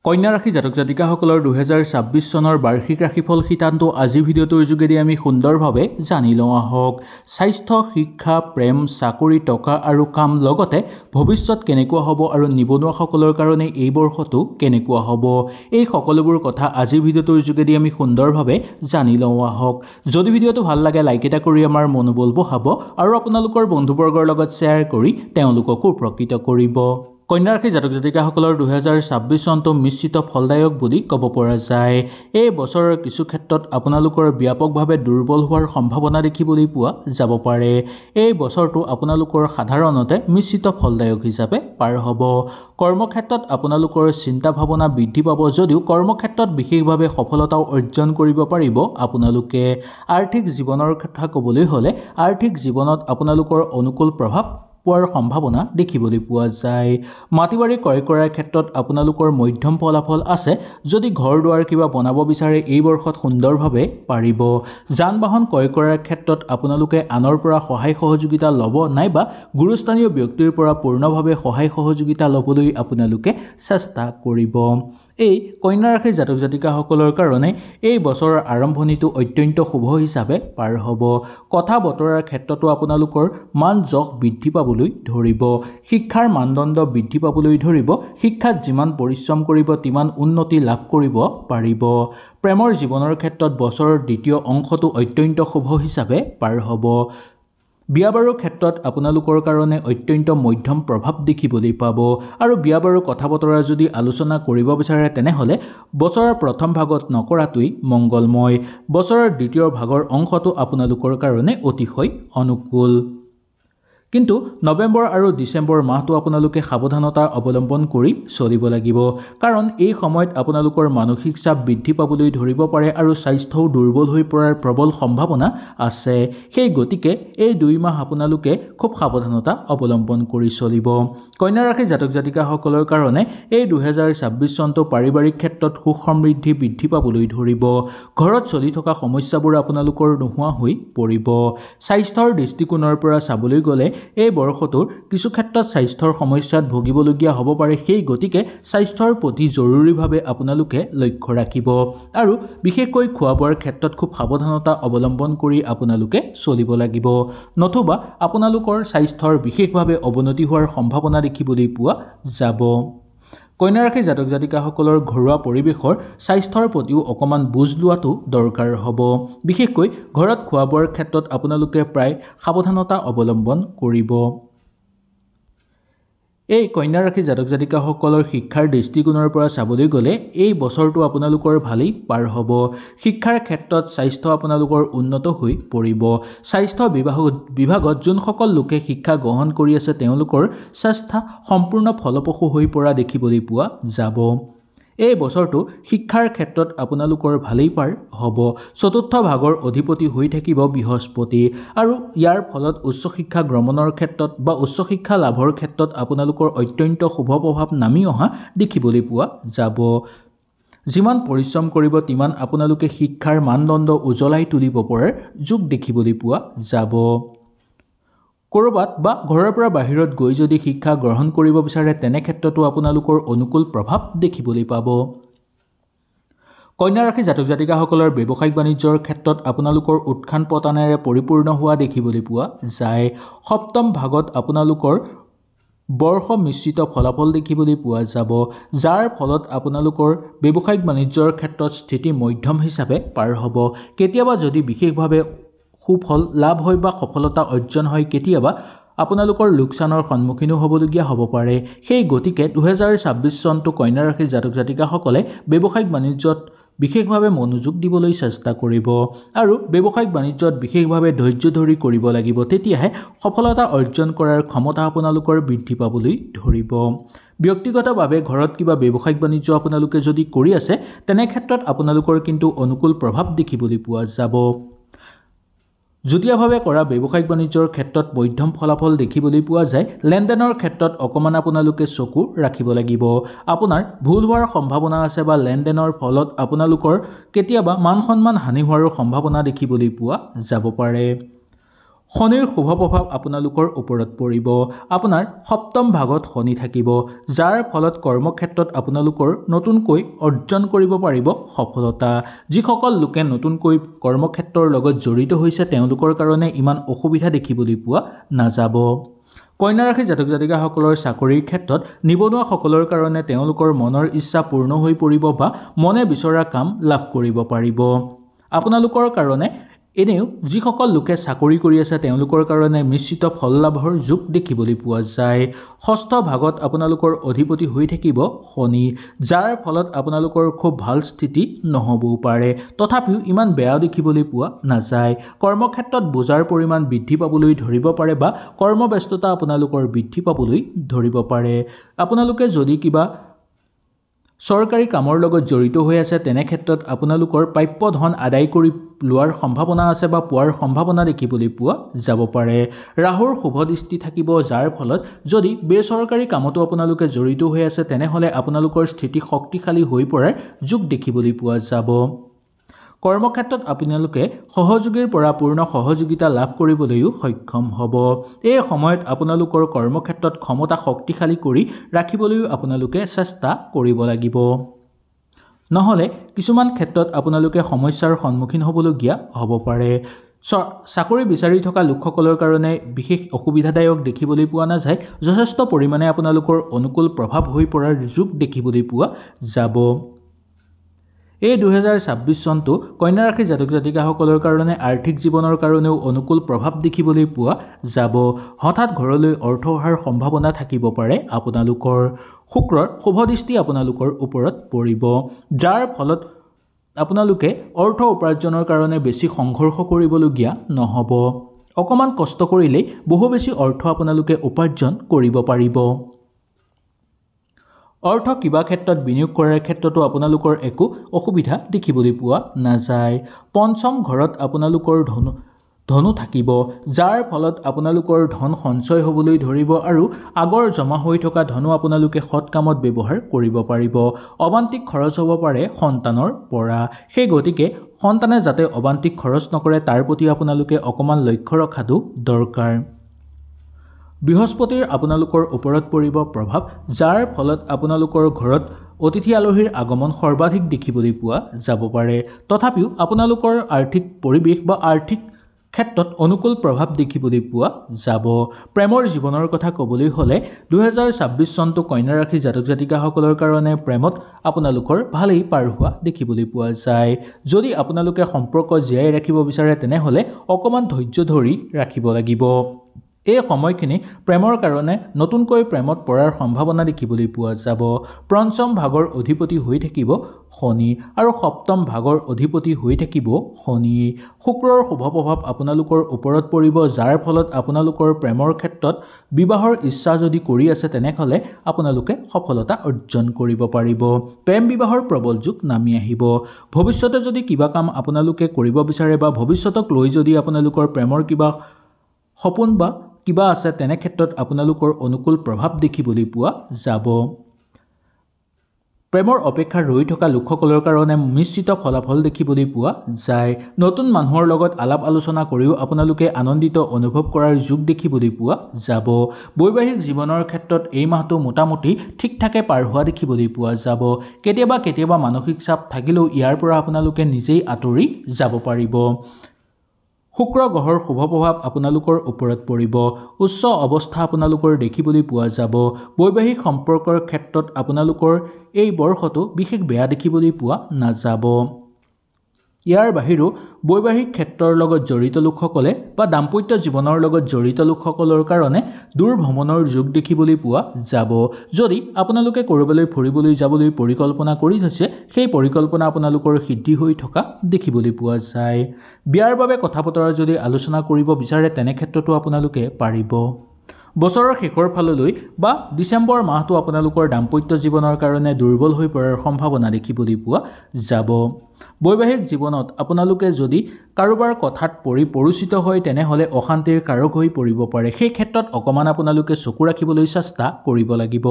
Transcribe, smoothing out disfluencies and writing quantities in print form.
কন্যা ৰাশি জাতক জাতিকাসকলৰ 2026 চনৰ বাৰ্ষিক ৰাশিফল সিদ্ধান্ত আজি ভিডিঅ'টোৰ যোগেদি আমি সুন্দৰভাৱে জানি লওঁ আহক। স্বাস্থ্য, শিক্ষা, প্ৰেম, চাকৰি, টকা আৰু কাম লগতে ভৱিষ্যত কেনেকুৱা হ'ব আৰু নিবনুৱাসকলৰ কাৰণে এই বৰ্ষটো কেনেকুৱা হ'ব, এই সকলোবোৰ কথা আজি ভিডিঅ'টোৰ যোগেদি আমি সুন্দৰভাৱে জানি লওঁ আহক। যদি ভিডিঅ'টো ভাল লাগে লাইক এটা কৰি আমাৰ মনোবল বঢ়াব আৰু আপোনালোকৰ বন্ধুবৰ্গৰ লগত শ্বেয়াৰ কৰি তেওঁলোককো উপকৃত কৰিব। কন্যা ৰাশি জাতক জাতিকাসকলৰ 2026 চনটো মিশ্ৰিত ফলদায়ক বুলি ক'ব পৰা যায়। এই বছৰৰ কিছু ক্ষেত্ৰত আপোনালোকৰ ব্যাপকভাৱে দুৰ্বল হোৱাৰ সম্ভাৱনা দেখিবলৈ পোৱা যাব পাৰে। এই বছৰটো আপোনালোকৰ সাধাৰণতে মিশ্ৰিত ফলদায়ক হিচাপে পাৰ হ'ব। কৰ্মক্ষেত্ৰত আপোনালোকৰ চিন্তা ভাৱনা বৃদ্ধি পাব যদিও কৰ্মক্ষেত্ৰত বিশেষভাৱে সফলতাও অৰ্জন কৰিব পাৰিব আপোনালোকে। আৰ্থিক জীৱনৰ কথা ক'বলৈ হ'লে আৰ্থিক জীৱনত আপোনালোকৰ অনুকূল প্ৰভাৱ পোৱাৰ সম্ভাৱনা দেখিবলৈ পোৱা যায়। মাটি বাৰী ক্ৰয় কৰাৰ ক্ষেত্ৰত আপোনালোকৰ মধ্যম ফলাফল আছে। যদি ঘৰ দুৱাৰ কিবা বনাব বিচাৰে এই বৰ্ষত সুন্দৰভাৱে পাৰিব। যান বাহন ক্ৰয় কৰাৰ ক্ষেত্ৰত আপোনালোকে আনৰ পৰা সহায় সহযোগিতা ল'ব নাইবা গুৰুস্থানীয় ব্যক্তিৰ পৰা পূৰ্ণভাৱে সহায় সহযোগিতা ল'বলৈ আপোনালোকে চেষ্টা কৰিব। এই কন্যা ৰাশিৰ জাতক জাতিকাসকলৰ কাৰণে এই বছৰৰ আৰম্ভণিটো অত্যন্ত শুভ হিচাপে পাৰ হ'ব। কথা বতৰাৰ ক্ষেত্ৰতো আপোনালোকৰ মান যশ বৃদ্ধি পাবলৈ ধৰিব। শিক্ষাৰ মানদণ্ড বৃদ্ধি পাবলৈ ধৰিব। শিক্ষাত যিমান পৰিশ্ৰম কৰিব তিমান উন্নতি লাভ কৰিব পাৰিব। প্ৰেমৰ জীৱনৰ ক্ষেত্ৰত বছৰৰ দ্বিতীয় অংশটো অত্যন্ত শুভ হিচাপে পাৰ হ'ব। বিয়া বাৰুৰ ক্ষেত্ৰত আপোনালোকৰ কাৰণে অত্যন্ত মধ্যম প্ৰভাৱ দেখিবলৈ পাব আৰু বিয়া বাৰুৰ কথা বতৰা যদি আলোচনা কৰিব বিচাৰে তেনেহ'লে বছৰৰ প্ৰথম ভাগত নকৰাটোৱেই মংগলময়। বছৰৰ দ্বিতীয় ভাগৰ অংশটো আপোনালোকৰ কাৰণে অতিশয় অনুকূল। কিন্তু নৱেম্বৰ আৰু ডিচেম্বৰ মাহটো আপোনালোকে সাৱধানতা অৱলম্বন কৰি চলিব লাগিব, কাৰণ এই সময়ত আপোনালোকৰ মানসিক চাপ বৃদ্ধি পাবলৈ ধৰিব পাৰে আৰু স্বাস্থ্যও দুৰ্বল হৈ পৰাৰ প্ৰবল সম্ভাৱনা আছে। সেই গতিকে এই 2 মাহ আপোনালোকে খুব সাৱধানতা অৱলম্বন কৰি চলিব। কন্যা ৰাশিৰ জাতক জাতিকাসকলৰ কাৰণে এই 2026 চনটো পাৰিবাৰিক ক্ষেত্ৰত সুখ সমৃদ্ধি বৃদ্ধি পাবলৈ ধৰিব। ঘৰত চলি থকা সমস্যাবোৰ আপোনালোকৰ নোহোৱা হৈ পৰিব। স্বাস্থ্যৰ দৃষ্টিকোণৰ পৰা চাবলৈ গ'লে এই বৰ্ষটোৰ কিছু ক্ষেত্ৰত স্বাস্থ্যৰ সমস্যাত ভুগিবলগীয়া হ'ব পাৰে। সেই গতিকে স্বাস্থ্যৰ প্ৰতি জৰুৰীভাৱে আপোনালোকে লক্ষ্য ৰাখিব আৰু বিশেষকৈ খোৱা বোৱাৰ ক্ষেত্ৰত খুব সাৱধানতা অৱলম্বন কৰি আপোনালোকে চলিব লাগিব, নতুবা আপোনালোকৰ স্বাস্থ্যৰ বিশেষভাৱে অৱনতি হোৱাৰ সম্ভাৱনা দেখিবলৈ পোৱা যাব। কন্যা ৰাশিৰ জাতক জাতিকাসকলৰ ঘৰুৱা পৰিৱেশৰ স্বাস্থ্যৰ প্ৰতিও অকণমান বুজ লোৱাটো দৰকাৰ হ'ব। বিশেষকৈ ঘৰত খোৱা বোৱাৰ ক্ষেত্ৰত আপোনালোকে প্ৰায় সাৱধানতা অৱলম্বন কৰিব। এই কন্যা ৰাশিৰ জাতক জাতিকাসকলৰ শিক্ষাৰ দৃষ্টিকোণৰ পৰা চাবলৈ গ'লে এই বছৰটো আপোনালোকৰ ভালেই পাৰ হ'ব। শিক্ষাৰ ক্ষেত্ৰত স্বাস্থ্য আপোনালোকৰ উন্নত হৈ পৰিব। স্বাস্থ্য বিভাগত যোনসকল লোকে শিক্ষা গ্ৰহণ কৰি আছে তেওঁলোকৰ চেষ্টা সম্পূৰ্ণ ফলপ্ৰসূ হৈ পৰা দেখিবলৈ পোৱা যাব। এই বছৰটো শিক্ষাৰ ক্ষেত্ৰত আপোনালোকৰ ভালেই পাৰ হ'ব। চতুৰ্থ ভাগৰ অধিপতি হৈ থাকিব বৃহস্পতি আৰু ইয়াৰ ফলত উচ্চ শিক্ষা গ্ৰহণৰ ক্ষেত্ৰত বা উচ্চ শিক্ষা লাভৰ ক্ষেত্ৰত আপোনালোকৰ অত্যন্ত শুভ প্ৰভাৱ নামি অহা দেখিবলৈ পোৱা যাব। যিমান পৰিশ্ৰম কৰিব তিমান আপোনালোকে শিক্ষাৰ মানদণ্ড উজ্বলাই তুলিব পৰাৰ যোগ দেখিবলৈ পোৱা যাব। ক'ৰবাত বা ঘৰৰ পৰা বাহিৰত গৈ যদি শিক্ষা গ্ৰহণ কৰিব বিচাৰে তেনে ক্ষেত্ৰতো আপোনালোকৰ অনুকূল প্ৰভাৱ দেখিবলৈ পাব। কন্যা ৰাশিৰ জাতক জাতিকাসকলৰ ব্যৱসায়িক বাণিজ্যৰ ক্ষেত্ৰত আপোনালোকৰ উত্থান পতনেৰে পৰিপূৰ্ণ হোৱা দেখিবলৈ পোৱা যায়। সপ্তম ভাগত আপোনালোকৰ বৰ্ষ মিশ্ৰিত ফলাফল দেখিবলৈ পোৱা যাব, যাৰ ফলত আপোনালোকৰ ব্যৱসায়িক বাণিজ্যৰ ক্ষেত্ৰত স্থিতি মধ্যম হিচাপে পাৰ হ'ব। কেতিয়াবা যদি বিশেষভাৱে সুফল লাভ হয় বা সফলতা অৰ্জন হয় কেতিয়াবা আপোনালোকৰ লোকচানৰ সন্মুখীনো হ'বলগীয়া হ'ব পাৰে। সেই গতিকে 2026 চনটো কন্যা ৰাশিৰ জাতক জাতিকাসকলে ব্যৱসায়িক বাণিজ্যত বিশেষভাৱে মনোযোগ দিবলৈ চেষ্টা কৰিব আৰু ব্যৱসায়িক বাণিজ্যত বিশেষভাৱে ধৈৰ্য ধৰি কৰিব লাগিব, তেতিয়াহে সফলতা অৰ্জন কৰাৰ ক্ষমতা আপোনালোকৰ বৃদ্ধি পাবলৈ ধৰিব। ব্যক্তিগতভাৱে ঘৰত কিবা ব্যৱসায়িক বাণিজ্য আপোনালোকে যদি কৰি আছে তেনে ক্ষেত্ৰত আপোনালোকৰ কিন্তু অনুকূল প্ৰভাৱ দেখিবলৈ পোৱা যাব। যুটীয়াভাৱে কৰা ব্যৱসায়িক বাণিজ্যৰ ক্ষেত্ৰত মধ্যম ফলাফল দেখিবলৈ পোৱা যায়। লেনদেনৰ ক্ষেত্ৰত অকণমান আপোনালোকে চকু ৰাখিব লাগিব। আপোনাৰ ভুল হোৱাৰ সম্ভাৱনা আছে বা লেনদেনৰ ফলত আপোনালোকৰ কেতিয়াবা মান সন্মান হানি হোৱাৰো সম্ভাৱনা দেখিবলৈ পোৱা যাব পাৰে। শনিৰ শুভ প্ৰভাৱ আপোনালোকৰ ওপৰত পৰিব আপোনাৰ সপ্তম ভাগত শনি থাকিব যাৰ ফলত কৰ্মক্ষেত্ৰত আপোনালোকৰ নতুনকৈ অৰ্জন কৰিব পাৰিব সফলতা যিসকল লোকে নতুনকৈ কৰ্মক্ষেত্ৰৰ লগত জড়িত হৈছে তেওঁলোকৰ কাৰণে ইমান অসুবিধা দেখিবলৈ পোৱা নাযাব কন্যা ৰাশি জাতক জাতিকাসকলৰ চাকৰিৰ ক্ষেত্ৰত নিবনুৱাসকলৰ কাৰণে তেওঁলোকৰ মনৰ ইচ্ছা পূৰ্ণ হৈ পৰিব বা মনে বিচৰা কাম লাভ কৰিব পাৰিব আপোনালোকৰ কাৰণে এনেও যিসকল লোকে চাকৰি কৰি আছে তেওঁলোকৰ কাৰণে নিশ্চিত ফল লাভৰ যোগ দেখিবলৈ পোৱা যায় ষষ্ঠ ভাগত আপোনালোকৰ অধিপতি হৈ থাকিব শনি যাৰ ফলত আপোনালোকৰ খুব ভাল স্থিতি নহবও পাৰে তথাপিও ইমান বেয়া দেখিবলৈ পোৱা নাযায় কৰ্মক্ষেত্ৰত বোজাৰ পৰিমাণ বৃদ্ধি পাবলৈ ধৰিব পাৰে বা কৰ্মব্যস্ততা আপোনালোকৰ বৃদ্ধি পাবলৈ ধৰিব পাৰে আপোনালোকে যদি কিবা চৰকাৰী কামৰ লগত জড়িত হৈ আছে তেনে ক্ষেত্ৰত আপোনালোকৰ প্ৰাপ্য ধন আদায় কৰি লোৱাৰ সম্ভাৱনা আছে বা পোৱাৰ সম্ভাৱনা দেখিবলৈ পোৱা যাব পাৰে ৰাহুৰ শুভ দৃষ্টি থাকিব যাৰ ফলত যদি বেচৰকাৰী কামতো আপোনালোকে জড়িত হৈ আছে তেনেহলে আপোনালোকৰ স্থিতি শক্তিশালী হৈ পৰাৰ যোগ দেখিবলৈ পোৱা যাব কৰ্মক্ষেত্ৰত আপোনালোকে সহযোগীৰ পৰা পূৰ্ণ সহযোগিতা লাভ কৰিবলৈও সক্ষম হ'ব এই সময়ত আপোনালোকৰ কৰ্মক্ষেত্ৰত ক্ষমতা শক্তিশালী কৰি ৰাখিবলৈও আপোনালোকে চেষ্টা কৰিব লাগিব নহলে কিছুমান ক্ষেত্ৰত আপোনালোকে সমস্যাৰ সন্মুখীন হ'বলগীয়া হ'ব পাৰে চাকৰি বিচাৰি থকা লোকসকলৰ কাৰণে বিশেষ অসুবিধাদায়ক দেখিবলৈ পোৱা নাযায় যথেষ্ট পৰিমাণে আপোনালোকৰ অনুকূল প্ৰভাৱ হৈ পৰাৰ যোগ দেখিবলৈ পোৱা যাব এই 2026 চনটো কন্যা ৰাশি জাতক জাতিকাসকলৰ কাৰণে আৰ্থিক জীৱনৰ কাৰণেও অনুকূল প্ৰভাৱ দেখিবলৈ পোৱা যাব হঠাৎ ঘৰলৈ অৰ্থ অহাৰ সম্ভাৱনা থাকিব পাৰে আপোনালোকৰ শুক্ৰৰ শুভ দৃষ্টি আপোনালোকৰ ওপৰত পৰিব যাৰ ফলত আপোনালোকে অৰ্থ উপাৰ্জনৰ কাৰণে বেছি সংঘৰ্ষ কৰিবলগীয়া নহব অকমান কষ্ট কৰিলেই বহু বেছি অৰ্থ আপোনালোকে উপাৰ্জন কৰিব পাৰিব অৰ্থ কিবা ক্ষেত্ৰত বিনিয়োগ কৰাৰ ক্ষেত্ৰতো আপোনালোকৰ একো অসুবিধা দেখিবলৈ পোৱা নাযায় পঞ্চম ঘৰত আপোনালোকৰ ধনু থাকিব যাৰ ফলত আপোনালোকৰ ধন সঞ্চয় হ'বলৈ ধৰিব আৰু আগৰ জমা হৈ থকা ধনু আপোনালোকে সৎ কামত ব্যৱহাৰ কৰিব পাৰিব অবান্তিক খৰচ হ'ব পাৰে সন্তানৰ পৰা সেই গতিকে সন্তানে যাতে অবান্তিক খৰচ নকৰে তাৰ প্ৰতি আপোনালোকে অকমান লক্ষ্য ৰখাটো দৰকাৰ বৃহস্পতিৰ আপোনালোকৰ ওপৰত পৰিব প্ৰভাৱ যাৰ ফলত আপোনালোকৰ ঘৰত অতিথি আলহীৰ আগমন সৰ্বাধিক দেখিবলৈ পোৱা যাব পাৰে তথাপিও আপোনালোকৰ আৰ্থিক পৰিৱেশ বা আৰ্থিক ক্ষেত্ৰত অনুকূল প্ৰভাৱ দেখিবলৈ পোৱা যাব প্ৰেমৰ জীৱনৰ কথা ক'বলৈ হ'লে 2026 চনটো কন্যা ৰাশি জাতক জাতিকাসকলৰ কাৰণে প্ৰেমত আপোনালোকৰ ভালেই পাৰ হোৱা দেখিবলৈ পোৱা যায় যদি আপোনালোকে সম্পৰ্ক জীয়াই ৰাখিব বিচাৰে তেনেহলে অকমান ধৈৰ্য ধৰি ৰাখিব লাগিব এই সময়খিনি প্ৰেমৰ কাৰণে নতুনকৈ প্ৰেমত পৰাৰ সম্ভাৱনা দেখিবলৈ পোৱা যাব পঞ্চম ভাগৰ অধিপতি হৈ থাকিব শনি আৰু সপ্তম ভাগৰ অধিপতি হৈ থাকিব শনি শুক্ৰৰ শুভ প্ৰভাৱ আপোনালোকৰ ওপৰত পৰিব যাৰ ফলত আপোনালোকৰ প্ৰেমৰ ক্ষেত্ৰত বিবাহৰ ইচ্ছা যদি কৰি আছে তেনেহলে আপোনালোকে সফলতা অৰ্জন কৰিব পাৰিব প্ৰেম বিবাহৰ প্ৰবল যোগ নামি আহিব ভৱিষ্যতে যদি কিবা কাম আপোনালোকে কৰিব বিচাৰে বা ভৱিষ্যতক লৈ যদি আপোনালোকৰ প্ৰেমৰ কিবা সপোন বা কিবা আছে তেনে ক্ষেত্ৰত আপোনালোকৰ অনুকূল প্ৰভাৱ দেখিবলৈ পোৱা যাব প্ৰেমৰ অপেক্ষা ৰৈ থকা লোকসকলৰ কাৰণে নিশ্চিত ফলাফল দেখিবলৈ পোৱা যায় নতুন মানুহৰ লগত আলাপ আলোচনা কৰিও আপোনালোকে আনন্দিত অনুভৱ কৰাৰ যোগ দেখিবলৈ পোৱা যাব বৈবাহিক জীৱনৰ ক্ষেত্ৰত এই মাহটো মোটামুটি ঠিকঠাকে পাৰ হোৱা দেখিবলৈ পোৱা যাব কেতিয়াবা মানসিক চাপ থাকিলেও ইয়াৰ পৰা আপোনালোকে নিজেই আঁতৰি যাব পাৰিব শুক্ৰ গ্ৰহৰ শুভ প্ৰভাৱ আপোনালোকৰ ওপৰত পৰিব উচ্চ অৱস্থা আপোনালোকৰ দেখিবলৈ পোৱা যাব বৈবাহিক সম্পৰ্কৰ ক্ষেত্ৰত আপোনালোকৰ এই বৰ্ষটো বিশেষ বেয়া দেখিবলৈ পোৱা নাযাব ইয়াৰ বাহিৰেও বৈবাহিক ক্ষেত্ৰৰ লগত জড়িত লোকসকলে বা দাম্পত্য জীৱনৰ লগত জড়িত লোকসকলৰ কাৰণে দূৰ ভ্ৰমণৰ যোগ দেখিবলৈ পোৱা যাব যদি আপোনালোকে কৰবালৈ ফুৰিবলৈ যাবলৈ পৰিকল্পনা কৰি থৈছে সেই পৰিকল্পনা আপোনালোকৰ সিদ্ধি হৈ থকা দেখিবলৈ পোৱা যায় বিয়াৰ বাবে কথা বতৰা যদি আলোচনা কৰিব বিচাৰে তেনে ক্ষেত্ৰতো আপোনালোকে পাৰিব বছৰৰ শেষৰ ফাললৈ বা ডিসেম্বৰ মাহটো আপোনালোকৰ দাম্পত্য জীৱনৰ কাৰণে দুৰ্বল হৈ পৰাৰ সম্ভাৱনা দেখিবলৈ পোৱা যাব বৈবাহিক জীৱনত আপোনালোকে যদি কাৰোবাৰ কথাত পৰিচিত হয় তেনেহলে অশান্তিৰ কাৰক হৈ পৰিব পাৰে সেই ক্ষেত্ৰত অকমান আপোনালোকে চকু ৰাখিবলৈ চেষ্টা কৰিব লাগিব